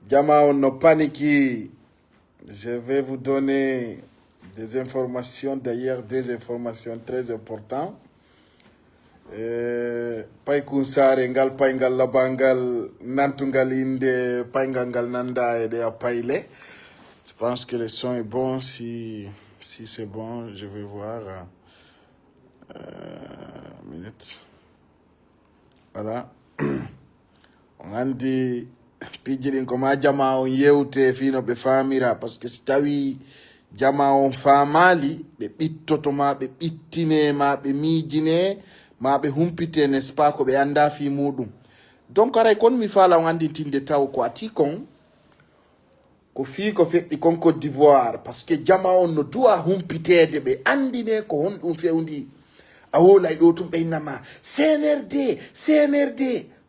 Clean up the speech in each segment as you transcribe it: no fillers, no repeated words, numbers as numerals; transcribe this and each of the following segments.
Jama, on ne panique. Je vais vous donner des informations, d'ailleurs des informations très importantes. Paikun sare ngal paingal labangal nantungal inde paingangal nanda et de paile. Je pense que le son est bon. Si c'est bon, je vais voir. Minute. Voilà. On a dit pijirin ko ma jama on yewte fino be famira parce que si tawi jama on famali be bittoto ma be bittine ma be mijine ma be humpite n'est-ce pas ko be anda fi mudum. Donc ara kon mi fala on andi tinde taw ko atikon ko fi ko fe kon Côte d'Ivoire parce que jama on no doit humpitede be andine ko hon dum fewndi awola do tum be nama CNRD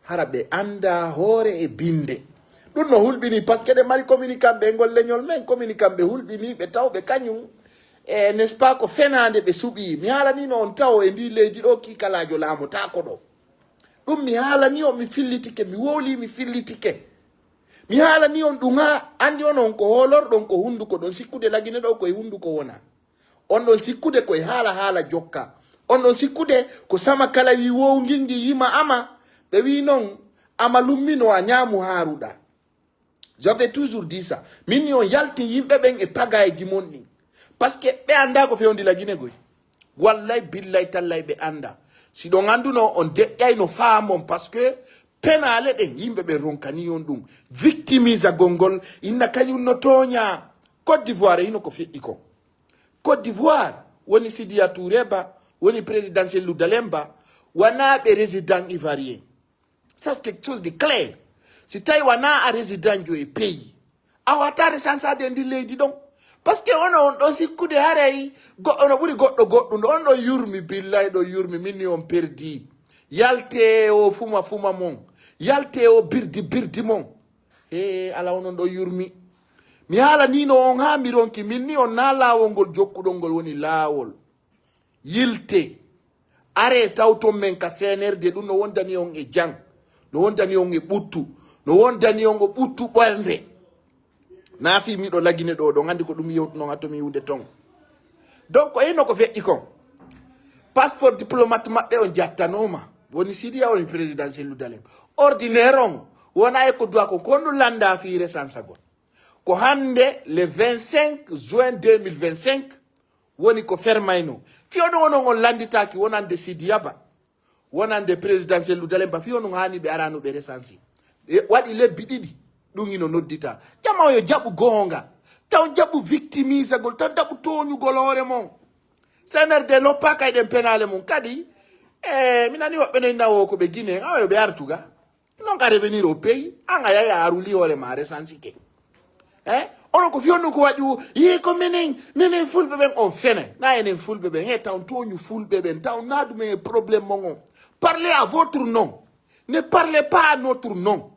harabe anda hore e binde dun no hulbini parce que de mari communicant be ngol leñol men communicant be hulbini be taw be kanyum n'est-ce pas ko fenande be subi mi hala ni non taw e ndi leydi do ki kalajo lamo ta ko do dum mi hala ni o mi fillitike mi woli mi fillitike mi hala ni on dunga andi on ko holor don ko hunduko don sikkude lagine do ko e hunduko wona on don sikkude ko e hala jokka on don sikkude ko sama kala wi wo ngingi yima ama be wi non ama lummino a nyamu haruda. J'avais toujours dit ça. Mignon yalti yimbe ben e pagaji monni. Parce que be anda ko feondi la Guinée goy. Wallahi billahi tallahi be anda. Si don andu no on de yay no famon parce que penale de yimbe be ronkani yondum. Victimise a gongol inna kanyun no tonya. Côte d'Ivoire ino ko fi iko. Côte d'Ivoire woni Sidia Toureba, woni président Cellou Dalemba, wana be résident ivoirien. Ça c'est quelque chose de clair. Si Taïwana a résident du pays, awatare sansa de ndi lady donc parce que on si coup de harei on a voulu go on do yurmi billahi do yurmi minimum perdi yalte o fuma mon yalte o birdi mon ala on do yurmi mi hala nino on ha mi ronki minni on na lawol jokkudol ngol woni lawol yilte are tawto men ka CNRD dum no wondani on e jang no wondani on e buttu no wondani on go buttu ɓernde na fi miɗo lagine ɗo ɗo gandi ko ɗum yewtuno atomi yiwde ton donc ino ko feƴƴi kon passeport diplomate maɓɓe on jattanoma woni Sidia woni président Cellou Dalein ordinaire on wona e ko duwa ko kondu landa fiire sansagol ko hande le 25 juin 2025 woni ko fermayno fiyoɗo wonon on landitaki wonande Sidia Ba wonande président Cellou Dalein Ba fiyonon hani ɓe arano ɓe resansi waɗi lebbi ɗiɗi ɗum ino noddita jama yo jaɓu gonga taw jaɓu victimisagol taw jaɓu toñugol hoore mon CNRD loppa kayɗen penale mum kadi minani woɓɓe no nawo ko ɓe Guinée ayo ɓe artuga non ka revenir au pays an a yawi a aruli hoore ma resansike onon ko fiyonnu ko waɗi yi ko minen fulɓe ɓen on fene na enen fulɓe ɓen he taw toñu fulɓe ɓen taw na ɗumen probléme mon on parlez à votre nom ne parlez pas à notre nom.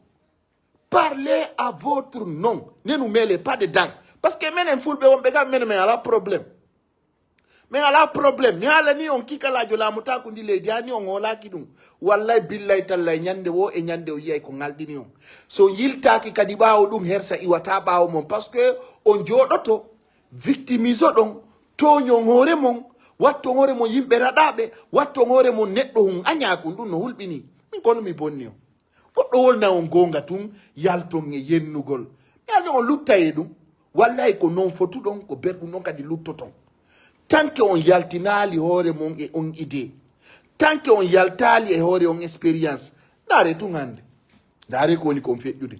Parlez à votre nom. Ne nous mêlez pas dedans. Parce que menen fulbe on bega menen mais ala problème. Mais ala problème. Mais ala ni on kika la jola muta kundi le diani on hola kidum. Wallahi billahi tallahi nyande wo e nyande o yey ko ngaldini on. So yilta ki kadi baawo dum hersa iwata baawo mon parce que on jodoto victimiso don toño ngore mon watto ngore mon yimbe radabe watto ngore mon neddo hun anya ko dum no hulbini. Kono mi bonni o goɗɗo wolna on gonga tun yalton e yennugol yalde on lutta e ɗum wallahi ko non fotu ɗon ko berɗum ɗon kadi luttoton tanke on yaltinali hoore mon e on idée tanke on yaltali e hoore on expérience daare tun hande daare ko woni kon feƴƴude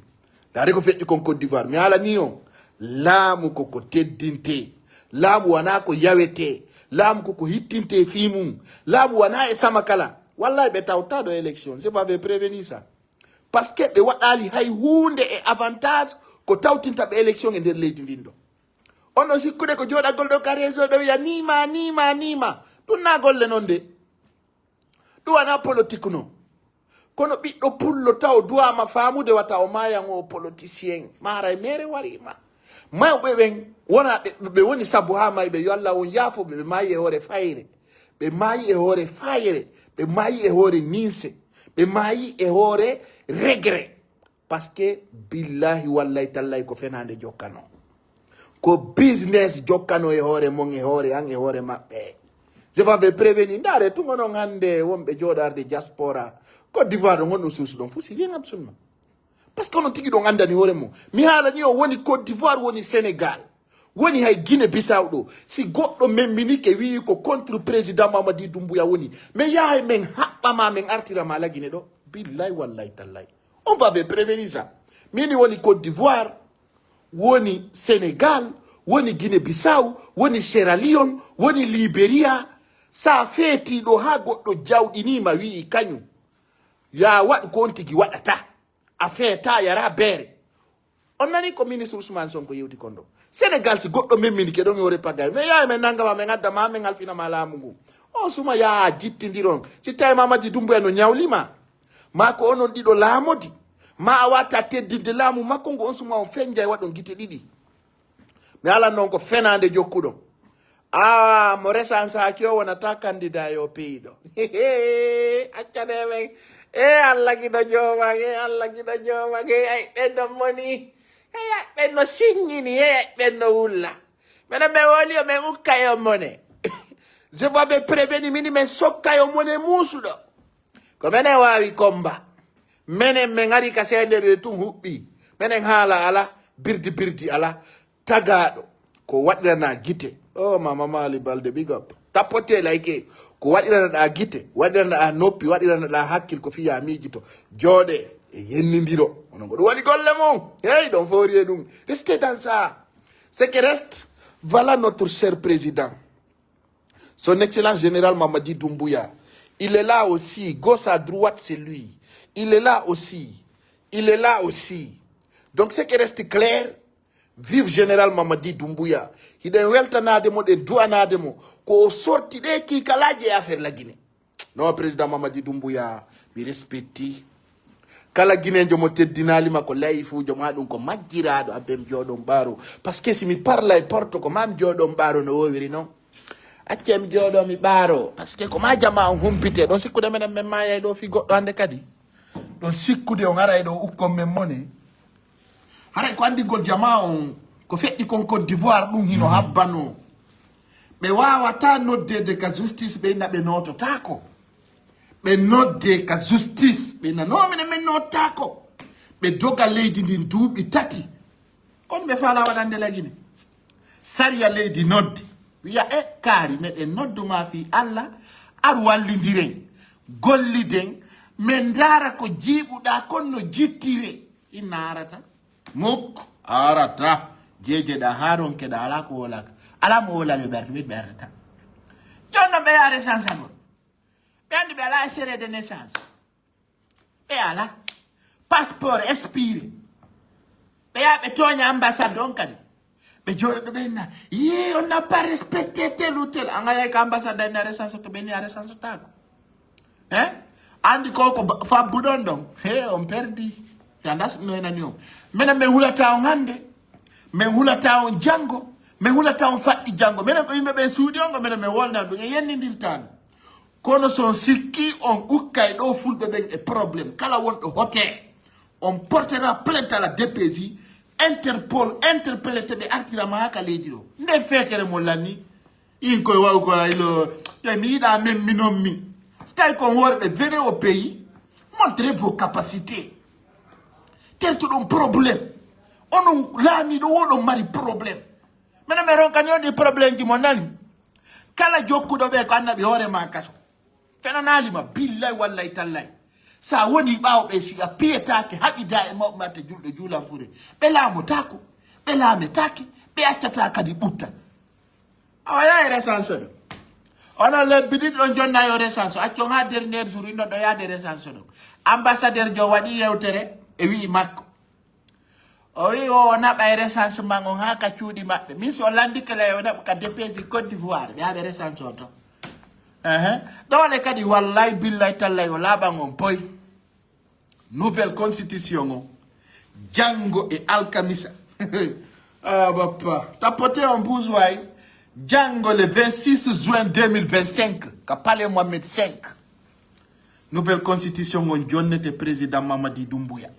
daare ko feƴƴi kon Côte d'Ivoire mi ala ni on laamu koko teddinte laamu wana ko yawete laamu koko hittinte fi mum laamu wana e sama kala wallahi be tawta do élection c'est pas be prévenir ça parce que be wadali hay hunde e avantage ko tawtinta be élection e der leydi ndindo ono sikkude ko joda goldo ka réseau do ya nima dun na golle non de du wana politique no kono ɓiɗɗo pullo taw duwama famude wata o mayango politicien mara e mere warima mawɓe ɓen wona ɓe woni sabu ha mayɓe yo Allah on yaafo ɓe mayi e hoore fayre ɓe maayi e hoore fayere, ɓe maayi e hoore ninse, ɓe maayi e hoore regret. Parce que billahi wallahi tallahi ko fenande jokkano, ko business jokkano e hoore mon e hoore an e hoore maɓɓe. Je vais prévenir ndare tungo non hande wonɓe jooɗarde diaspora Côte d'Ivoire ɗo gonɗo suusu ɗon fof si rien absolument. Parce que onon tigi ɗon andani hoore mum. Mi haalani o woni Côte d'Ivoire, woni Sénégal, woni hay Guinée Bissau ɗo. Si goɗɗo memminike wi ko contre président Mamadi Doumbouya woni, mais yahay men haɓɓama men artirama ala Guinée ɗo. Billahi wallahi tallahi. On va prévenir ça. Mini woni Côte d'Ivoire, woni Sénégal, woni Guinée Bissau, woni Sierra Leone, woni Liberia. Sa feeti ɗo ha goɗɗo jawɗinima wi kañum ya waɗ ko on tigi waɗata, a feeta yara beere. On nani ko ministre Ousmane Sonko yewti kon ɗo. Sénégal si goɗɗo memminike ɗon e hoore pagay, mais yaha men nangama men addama men alfinama laamu ngu. On suma ya jittidiron. Si tawi Mamadi Doumbouya no ñawlima, ma ko onon ɗiɗo laamodi, ma a watta teddinde laamu makko ngo, on suma on feñja e waɗon gite ɗiɗi. Mi alan noon ko fenande jokkuɗon. Ah, mo resansaki o wonata candidat yo pays ɗo. Accane men. Allah giɗo jomage, Allah giɗo jomage. Ay ɓenno moni. Ay ɓenno signini, ay ɓenno wulla. Mena me woli o men ukkayo mone. Je vois be préveni mini men sokkayo mone musuɗo. Ko menen wawi combat. Menen men ari ka sendere tun huɓɓi. Menen haala ala, birdi ala, tagaɗo ko waɗirana gite. Oh, Mama Mali Balde, big up. Tapote like ko waɗirana ɗa gite, waɗirana ɗa noppi, waɗirana ɗa hakkil ko fiya mijito. Jooɗe e yennidiro. Onon ko ɗum waɗi golle mon. Hey, ɗon fori e ɗum. Restez dans ça. Ce qui reste, voilà notre cher président. Son Excellence Général Mamadi Doumbouya. Il est là aussi. Gauche à droite, c'est lui. Il est là aussi. Il est là aussi. Donc, ce qui reste clair, vive Général Mamadi Doumbouya. Hiɗen weltanademo ɗen du'anademo ko sorti ɗe kikalaji e affaire la Guinée. Non, président Mamadi Doumbouya mi respecti kala guinéjo mo teddinalima ko layifujo ma ɗum ko majjiraɗo abem jooɗon ɓaaro. Par ce que si mi parla e porto ko mam jooɗon ɓaaro no wowiri noon, accem jooɗo mi ɓaaro. Par ce que ko ma jama on humpite ɗon sikkude menen men mayay ɗo fi goɗɗo hande kadi ɗon sikkude on aray ɗo ukkon men mone haray ko andigol jama on ko feƴƴi kon Côte d'Ivoire ɗum hino habbano. Ɓe wawata noddede ka justice, ɓe inna ɓe nototako. Ɓe nodde ka justice, ɓe inna no minen min nottako. Ɓe doga leydi ndin duuɓi tati. Kon ɓe fala waɗande lagine. Sariya leydi nodde. Wiya e kaari meɗen nodduma fi Allah, ar wallidiren, golliden, min dara ko jiiɓuɗa kon no jittire. Inna arata. Mukko arata. Jejeɗa haron keɗa ala ko wolaka. Ala mo wolani ɓerde mi ɓerdata. Jonno ɓe ya recense angol. Ɓe andi ɓe ala extrait de naissance. Ɓe ala. Passeport expiré. Ɓe ya ɓe toña ambassade on kadi. Ɓe joɗo ɗo ɓenna. Ye, on n'a pas respecté tel ou tel. Anga yay ka ambassade dayna recense to ɓeni a recense tako. Hein? Andi ko fabbuɗon ɗon. He, on perdi. Yandas no enani on. Mena me hulata on hande. Men hulata on jango, men hulata on faɗɗi jango. Menen ko yimɓe ɓen suuɗi on ko menen min wolnan ɗum e yennidirtano. Kono son sikki on ukkay ɗo fulɓe ɓen e probléme kala wonɗo hote on portera plainte à la DPJ, Interpol interpellé te ɓe artirama ha ka leydi ɗo. Nden feekere mo lanni in koye waw ko aylo mi yiɗa men minon mi. So tawi kon worɓe venez au pays, montrez vos capacités. Tertoɗon probléme. Onon laamiɗo woɗon mari probléme. Minen mi ronkani on ɗi probléme ji mo nani. Kala jokkuɗo ɓe ko annaɓe hoorema kaso. Fenanalima billahi wallahi tallahi. Sa woni ɓawɓe si a piyetake haɓida e mawɓe matte julɗo juulan fure. Ɓe laamotako, ɓe laametake, ɓe accata kadi ɓutta. Awa yaha e recense ɗo. Onon lebbi ɗiɗi ɗon jonna yo recense. Accon ha dernier jour inno ɗo yaade recense ɗo. Ambassadeur jo waɗi yewtere e wi makko. O wi o naɓa e recensement on ha ka cuuɗi maɓɓe. Min so landike la o naɓa ka DPJ Côte d'Ivoire ɓe haɓe recence o to. Ɗowale kadi wallahi billahi tallahi o laaɓan on boy. Nouvelle constitution o jango e alkamisa. Ah bappa tapote on bousway jango le 26 juin 2025 ka palais Mohamed V nouvelle constitution on jonnete président Mamadi Doumbouya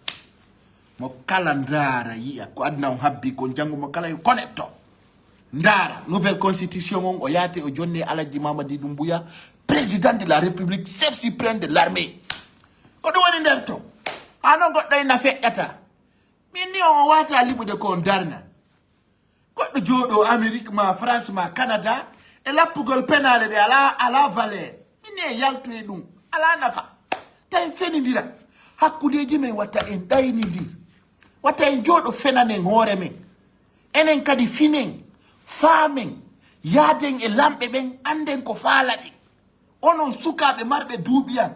mo kala ndara yiya ko adna on habbi ko jangu mo kala yo connecto ndara nouvelle constitution on o yate o jonne Alaji Mamadi Doumbouya président de la république chef suprême de l'armée ko do woni nder to anon goddo ina feƴƴata min ni on wata libude ko darna goddo jodo Amérique ma France ma Canada e lappugol penale de ala valeur min ne yaltu e dum ala nafa tay fenindira hakkudeji men watta en daynidi watta en jodo fenanen hoore men enen kadi finen faamen yaaden e lambe ben anden ko faalade onon sukabe marbe duubiyan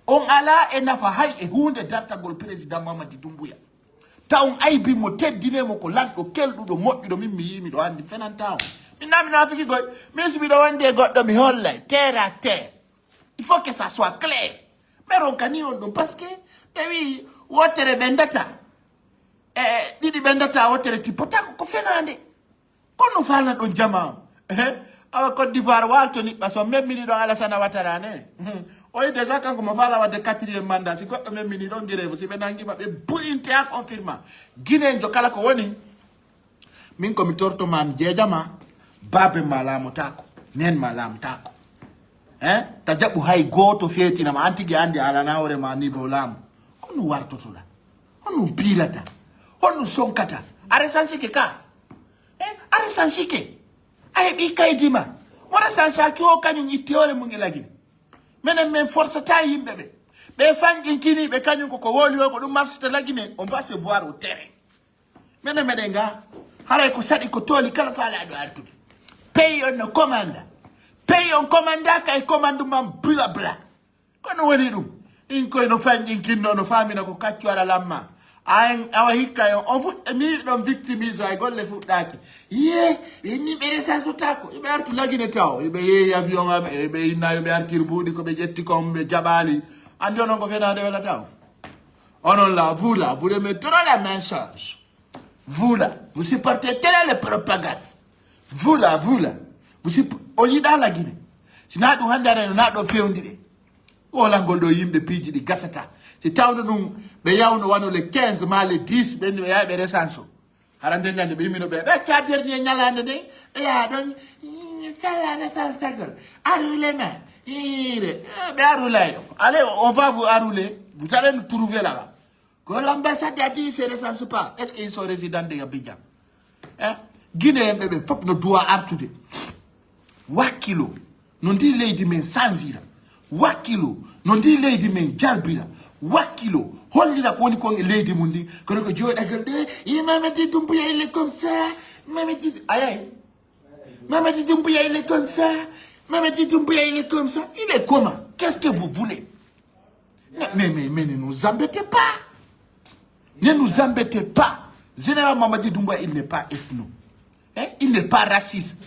on ala e nafa hay e hunde dartagol président Mamadi Doumbouya taw aybi mo teddine mo ko lando keldudo moddudo min mi yimi do andi fenantaw min nami na fiki goy mais bi do wonde goddo mi hollay terre à terre il faut que ça soit clair mais ronkani on do parce que oui wotere bendata didi bendata wotere tipota ko fenande kono falna do jama awa Côte d'Ivoire walto ni baso même mini do Alassane Ouattara ne o yi déjà quand mo fala wadde 4e mandat si goddo même mini do ngere si be nangi ba be buinte a confirma Guinée jo kala ko woni min ko mi torto mam jeejama babe malamu tako nen malamu tako ta jabu hay goto fetina ma antigi andi ala nawre ma niveau lam kono warto tola hono pirata hono sonkata are sansike ka are sansike ay bi kaydima mora sansaki o kanyum ittiore mu ngilagi menen men force ta yimbe be fangin kini be kanyum ko woli ko dum marche lagine on va se voir au terrain menen medenga haray ko sadi ko toli kala faala do artude pay on commanda pay on commanda kay commandement bla bla kono woni dum in ko no fangin kinno no famina ko kaccu ara lamma awa hikka yo on fu mi don victimise ay golle fuddaki ye ni be resanso tako be artu lagine taw be ye avion am be inayo be artir budi ko be jetti ko be jabali andi onon ko fenade wala taw onon là vous le mettez la main charge vous là vous supportez telle les propagande vous là vous oyi da la Guinée sina du handare no na do fewndide wala ngol do yimbe piji di gasata si tawno dum be yawno wano le 15 ma le 10 be ni yaabe resanso harande nyande be yimino be tiader ni nyalande de ya don kala la sagol arule ma ire be arule allez on va vous arrouler vous allez nous trouver là-bas que l'ambassade a dit c'est resanso pas est-ce qu'ils sont résidents de Abidjan Guinée be fop no doit artude wakilo non di lady men sanzira wakilo non di lady men jalbira wakilo hollira ko woni ko lady mundi ko ko joda galde Mamadi Doumbouya il est comme ça Mamadi Mamadi Doumbouya il est comme ça Mamadi Doumbouya il est comme ça il est comment qu'est-ce que vous voulez mais ne nous embêtez pas général Mamadi Doumbouya il n'est pas ethno il n'est pas raciste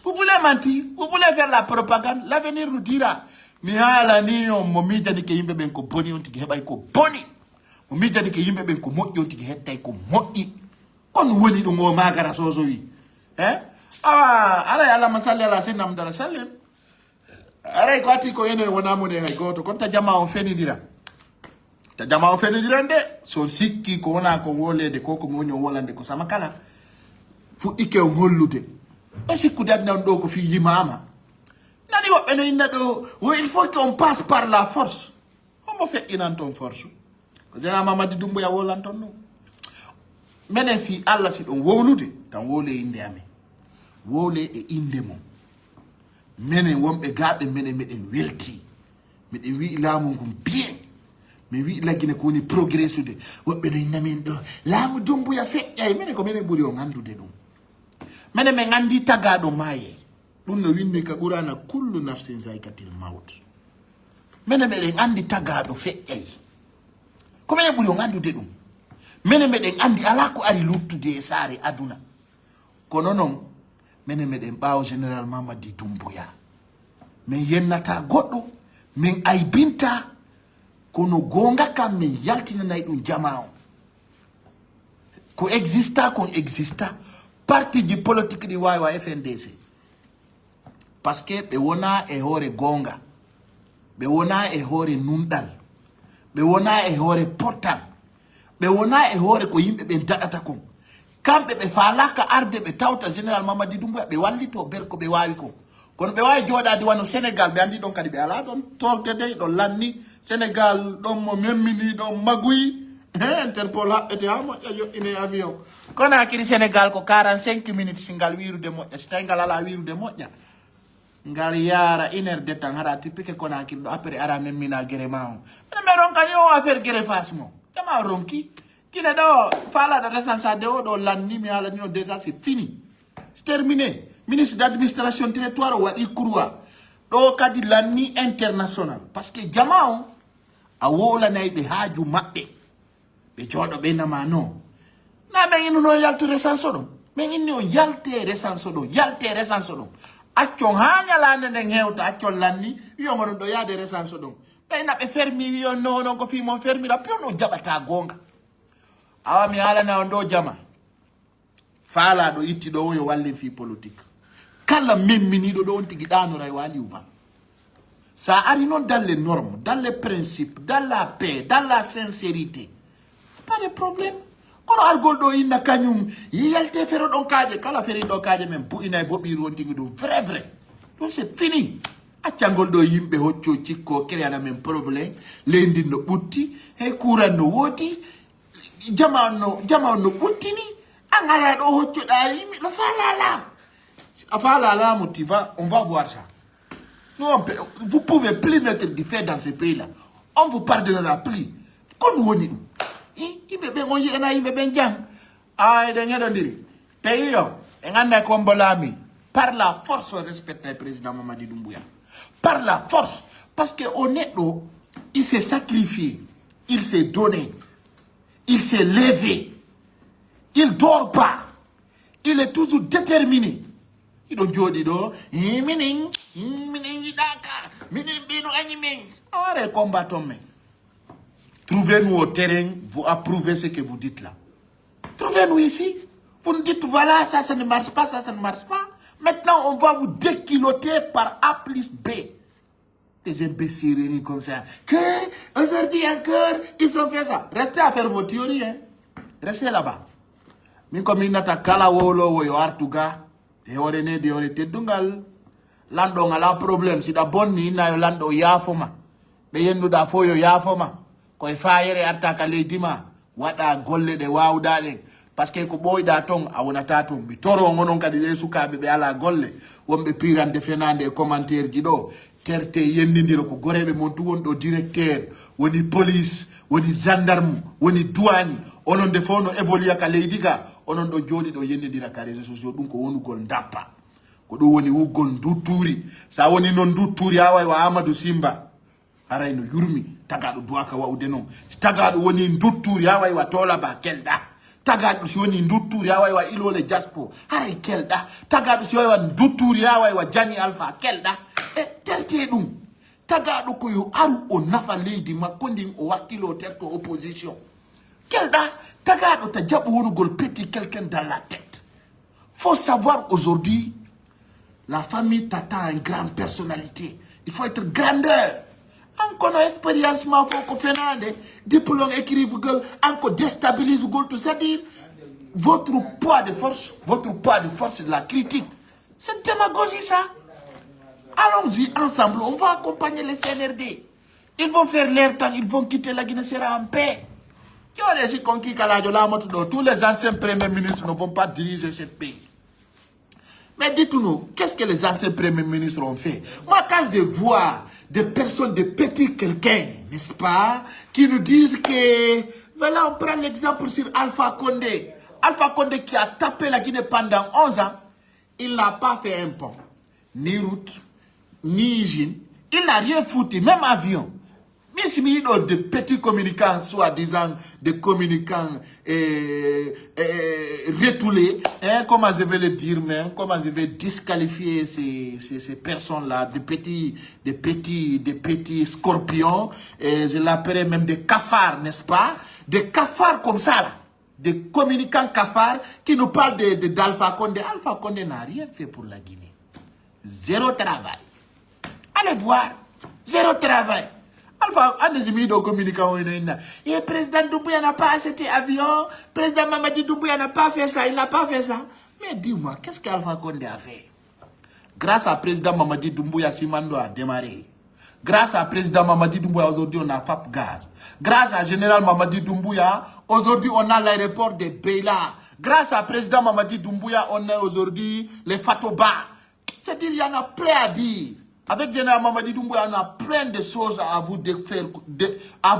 vous voulez mentir vous voulez faire la propagande l'avenir nous dira mi hala ni on mo mijani ke yimbe ben ko boni on tigi hebay ko boni mo mijani ke yimbe ben ko moƴƴi on tigi hettay ko moƴƴi kon woni dum o magara soso wi ala ala masalli ala senam dara sallim ara ko ati ko ene wona mo ne hay goto kon ta jama on fenidira nde so sikki ko wona ko wolede ko monyo wolande ko sama kala fu ike o hollude o sikku dadna on do ko fi yimama nani wobbe no inna do il faut qu'on passe par la force on mo fait inanton force ko jena Mamadi Doumbouya wolanton no menen fi Allah si don wowlude tan wole inde amen wole e inde mo menen wombe gaabe menen meden welti meden wi laamu ngum bien mi wi lagine ko ni progressude wobbe no inna men do laamu Doumbouya feƴƴay menen ko menen buri o gandude dum menen men gandi tagado maye dum no winni ka qur'ana kullu nafsin zaikatil maut menen meden andi tagado feƴƴay ko menen buri o gandude dum menen meden andi ala ko ari luttude e saare aduna kono non menen meden baawo général Mamadi Doumbouya men yennata goddo men aybinta kono gonga kam men yaltinanay dum jama'o ko exista parti ji politique di wawa FNDC parce que be wona e hore gonga, be wona e hore nundal, be wona e hore potal, be wona e hore ko yimbe be dadata kon. Kambe be falaka arde be tawta Général Mamadi Doumbouya be wallito berko be wawi ko. Kono be wawi jodade wano Sénégal be andi don kadi be ala don torde de don lanni Sénégal don mo memmini don magui Interpol haɓete ha moƴƴa yoɗɗine avion kono hakkili Sénégal ko 45 minutes singal wirude moƴƴa so tawi ngal ala wirude moƴƴa ngal yara 1 heure de temps haɗa tippike kono hakkil ɗo après ara memmina guere ma o mais ronkani o affaire guere face mo jama ronki kine ɗo falaɗo recensade o ɗo lanni mi haalani on déjà c'est fini c'est terminé. Ministre d'administration territoire waɗi courwa ɗo kadi lanni international parce que jama o a wolanayi ɓe haaju maɓɓe ɓe jooɗo ɓe nama non na min inno noon yaltu recense ɗon min inni on yalte recense ɗon yalte recense ɗon accon ha ñalande nden hewta accon lanni wiyomo ɗon ɗo yaade recense ɗon ɓeyna ɓe fermi wiyon non ko fimon fermira pion no jaɓata gonga awa mi haalana on ɗo jama faalaɗo itti ɗo o yo wallen fi politique kala memminiɗo ɗo on tigi ɗanora e waliou ba sa ari noon dans les normes dans les principes dans la paix dans la sincérité pas de problème kono argol ɗo inna kañum yalte fere ɗon kaaje kala feri ɗo kaaje men bu'ina e boɓɓiri won tigi ɗum vrai ɗum c'est fini accangol ɗo yimɓe hocco cikko créana men probléme leydi no ɓutti hey kuran no woodi jama on no ɓuttini an ara ɗo hoccoɗa yimɓe ɗo falala a falala tu vas on va voir ça non vous pouvez plus mettre du fait dans ce pays là on vous pardonnera plus kono woni ɗum yimɓe ɓen on yiɗana yimɓe ɓen jang eɗen heɗodiri pays yo e ganda ko mbolami par la force on respecte le président Mamadi Doumbouya par la force parce que o neɗɗo il s'est sacrifié il s'est donné il s'est levé il dort pas il est toujours déterminé iɗo jooɗi ɗo minin yiɗaka minin ɓino añi men aware combat ton men. Trouvez-nous au terrain, vous approuvez ce que vous dites là. Trouvez-nous ici. Vous nous dites, voilà, ça ne marche pas, ça ne marche pas. Maintenant, on va vous déquiloter par A plus B. Des imbéciles comme ça. Que, aujourd'hui encore, ils ont fait ça. Restez à faire vos théories, hein. Restez là-bas. Mais comme il n'a pas kala wolo woyo artuga, et orene de orete dungal, lando ngala problème. Si da bonni na yo lando yafoma. Be yendu da foyo yafoma. Koye fayere artaka leydi ma waɗa golle ɗe wawɗaɗen par ce que ko ɓoyɗa ton a wonata ton mi toro gonon kadi ɗe sukaɓe ɓe ala golle wonɓe pirande fenande e commentaire ji ɗo terte yendidira ko goreɓe mon tu woni ɗo directeur woni police woni gendarme woni douane onon de fof no évolue ka leydi ka onon ɗo jooɗi ɗo yendidira ka réseaux sociaux ɗum ko wonugol dappa ko ɗum woni wuggol dutturi sa woni noon dutturi ha way wa Amadou Simba haray no yurmi tagaɗo duwaka wawde noon si tagaɗo woni dutturi ha way wa Tolaba kelɗa tagaɗo si woni dutturi ha way wa Ilole Jaspo haray kelɗa tagaɗo si way wa dutturi ha way wa Jani Alpha kelɗa e terte ɗum tagaɗo ko yo aru o nafa leydi makko ndin o wakkilo terto opposition kelɗa tagaɗo ta jaɓo wonugol petit quelqu'un dans la tête. Faut savoir aujourd'hui la famille t'attend une grande personnalité, il faut être grandeur. Encore expérience ma faut ko fenande diplôme écrive gol encore déstabilise gol tout c'est-à-dire votre poids de force c'est de la critique. C'est démagogie ça. Allons-y ensemble, on va accompagner les CNRD. Ils vont faire leur temps, ils vont quitter la Guinée sera en paix. Tous les anciens premiers ministres ne vont pas diriger ce pays. Mais dites-nous, qu'est-ce que les anciens premiers ministres ont fait? Moi, quand je vois des personnes, de petits quelqu'un, n'est-ce pas, qui nous disent que, voilà, on prend l'exemple sur Alpha Condé. Alpha Condé qui a tapé la Guinée pendant 11 ans, il n'a pas fait un pont, ni route, ni usine, il n'a rien foutu, même avion. Mais si il y a de petits communicants, soi-disant des communicants retoulés, hein, comment je vais le dire même, comment je vais disqualifier ces personnes-là, des petits scorpions, et je l'appellerais même des cafards, n'est-ce pas? Des cafards comme ça, là. Des communicants cafards qui nous parlent d'Alpha Condé. Alpha Condé n'a rien fait pour la Guinée. zéro travail. Allez voir, zéro travail. Alpha, allez-y, communicant. Et président Doumbouya n'a pas acheté avion, président Mamadi Doumbouya n'a pas fait ça, il n'a pas fait ça. Mais dis-moi, qu'est-ce qu'Alpha Condé a fait? Grâce à président Mamadi Doumbouya, Simando a démarré. Grâce à président Mamadi Doumbouya, aujourd'hui on a FAP Gaz. Grâce à général Mamadi Doumbouya, aujourd'hui on a l'aéroport de Beila. Grâce à président Mamadi Doumbouya, on a aujourd'hui les Fatoba. C'est-à-dire, il y en a plein à dire. Avec général Mamadi Doumbouya, on a plein de choses à vous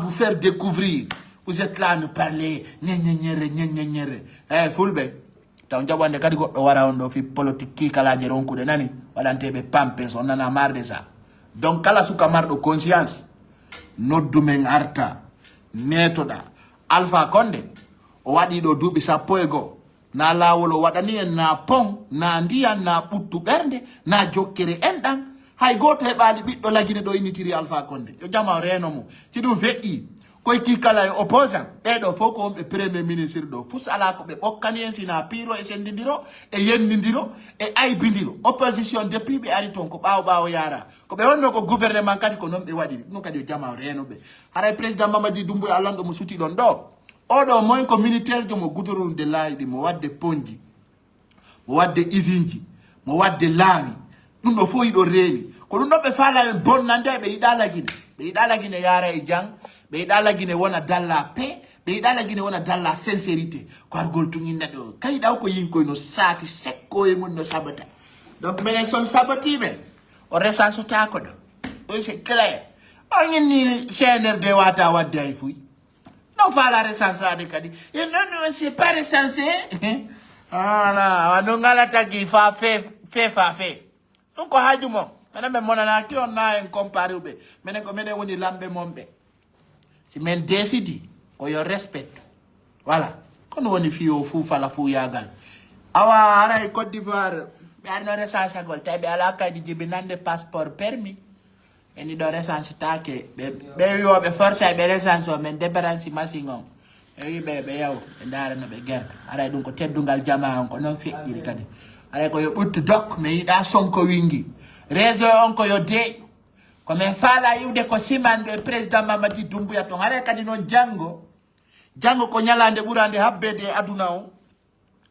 faire découvrir. Vous êtes là à nous parler. Eh, Fulbe. On politique on en a marre de ça. Donc, kala suka marre de conscience. Noddumen arta. Metoda. Alpha Condé. O wadi do dubi sa poego. Na lawolo wadani na pong. Na ndia na putu bernde. Na jokere endang. Hay goto heɓali ɓiɗɗo lagine ɗo initiri Alpha Condé yo jama reno mo si ɗum feƴƴi koye kikala e opposant ɓeɗo fof ko wonɓe premier ministre ɗo fus ala ko ɓe ɓokkani en sina piiro e sendidiro e yennidiro e aybidiro opposition depuis ɓe ari toon ko ɓawo yara ko ɓe wonno ko gouvernement kadi ko noon ɓe waɗiri ɗum kadi yo jama reno ɓe haray président Mamadi Doumbouya alanɗo mo suti ɗon ɗo oɗo moyen ko militaire jo mo gudorunde laawi ɗi mo wadde ponji mo wadde usine ji mo wadde laawi ɗum ɗo fof yiɗo reeni ko ɗum ɗo ɓe faala en bonnande ɓe yiɗa lagine yara e jang ɓe yiɗa lagine wona dalla paix ɓe yiɗa lagine wona dalla sincérité ko argol tuginna ɗo kayiɗaw ko yinkoy no saafi sekko e mum no sabata donc minen son sabotiɓe o resansotako ɗo ɗo c'est clair o ñinni CNRD wata wadde hay fuy non faala resansade kadi e non c'est pas recensé ala no ngalata gi fa fe ɗum ko haaju mo menen ɓe monanaki on na en compare ɓe minen ko minen woni lamɓe monɓe si min décidi ko yo respect voilà kono woni fiyo fuu fala fuu yagal awa ara e Côte d'Ivoire ɓe arno recensagol tawi ɓe ala kaydi jibi nande passeport permis eni ɗo recense take ɓe wiwoɓe forcé ɓe recense o min débaransi machine on ɓe wi ɓe yaw ɓe darana ɓe guerre aray ɗum ko teddungal jama on ko noon feƴƴiri kadi aray ko yo ɓuttu dok mi yiɗa sonko wingi réseau on ko yo deeƴu komin faala yiwde ko simanɗo e président Mamadi Doumbouya ton haray kadi noon janggo ko ñalande ɓurande habbede e aduna o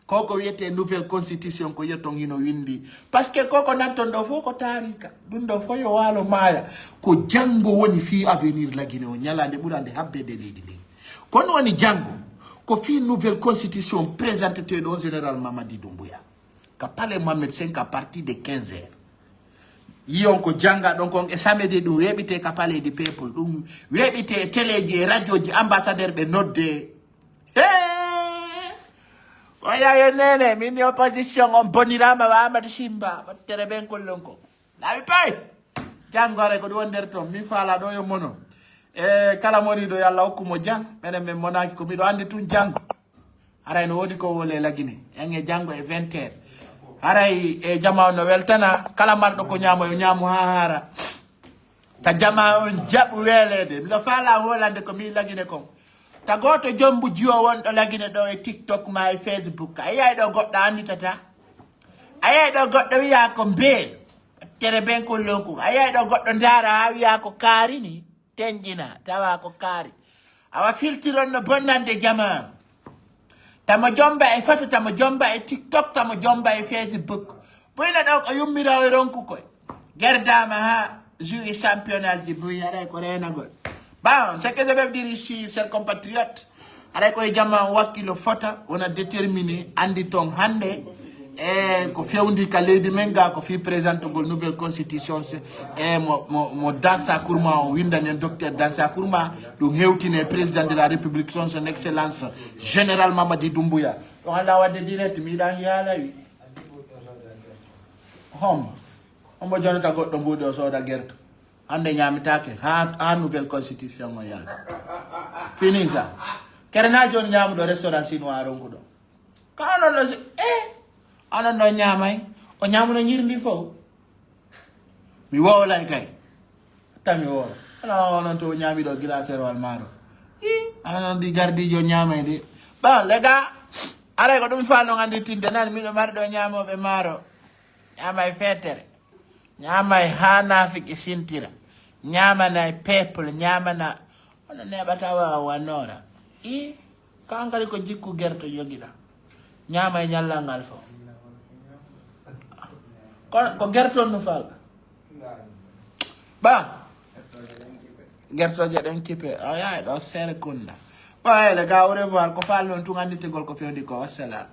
koko wiyete nouvelle constitution ko yetton hino windi par ce que koko nanton ɗo fof ko tarika ɗum ɗo fof yo waalo maaya ko janggo woni fi avenir lagine o ñalande ɓurande habbede leydi ndi kono woni janggo ko fi nouvelle constitution présenteteɗo on général Mamadi Doumbouya ka palais Mohamed 5 à partir de 15 heures yiyon ko janga ɗon kon e samedi ɗum weɓite ka palais du peuple ɗum weɓite e téléji e radio ji ambassadeur ɓe nodde oyayo nene min opposition on bonirama wa Amadou Simba wattere ɓen kollon ko laaɓi pay jangore ko ɗum won nder toon min faala ɗo yo mono e kala moni ɗo yo Allah hokkumo jang minen min monaki ko miɗo andi tun janggo haray no woodi ko wole lagine en e janggo e 20 heures haray e jama no weltana kala marɗo ko ñamo yo ñamu ha hara ta jama on jaɓu welede miɗo faala wolande ko mi lagine kon ta goto jombu jiyo wonɗo lagine ɗo e TikTok ma e Facebook a yiyay ɗo goɗɗo anditata a yiyay ɗo goɗɗo wiya ko mbeel tere ben ko loku a yiyay ɗo goɗɗo ndara ha wiya ko kaari ni tenƴina tawa ko kaari awa filtiron no bonnande jama tamo jomba e foto tamo jomba e TikTok tamo jomba e Facebook ɓuyna ɗo ko yummirawo e ronku koye gerdama ha jouer championnat ji buy aray ko renagol bon ce que je veux dire ici chers compatriotes aray koye jamma wakkilo fota wona déterminé andi toon hande e ko fewndi ka leydi men ga ko fi présentogol nouvelle constitution e mo Dansa Kourma o windanen docteur Dansa Kourma ɗum hewtine président de la république son excellence général Mamadi Doumbouya ɗon halla wadde direct mi yiɗa yalawi hombo jonata goɗɗo mbuɗi o sooda guerto hande ñamitake ha nouvelle constitution o yalta fini ça kerna joni ñamuɗo restaurant chinois ronkuɗo ka onon ɗo onon ɗo ñamay o ñamuno ñirndi fof mi wowlay kay tami wowla ala onon to ñamiɗo glacére wal maaro onon ɗi gardijo ñamay de bon les gars aray ko ɗum fa no andi tinde nani miɗo mari ɗo ñamoɓe maaro ñamay fetere nyama hana fiki sintira nyama na people nyama na ono ne batawa wanora kankali ko jikku gerto yogida nyama nyalla ngal fo ko gerto no fal ba gerto jaden kipe aya do sere kunda ba ele ga au revoir ko fal non tu ngandi tegol ko fendi ko wassalam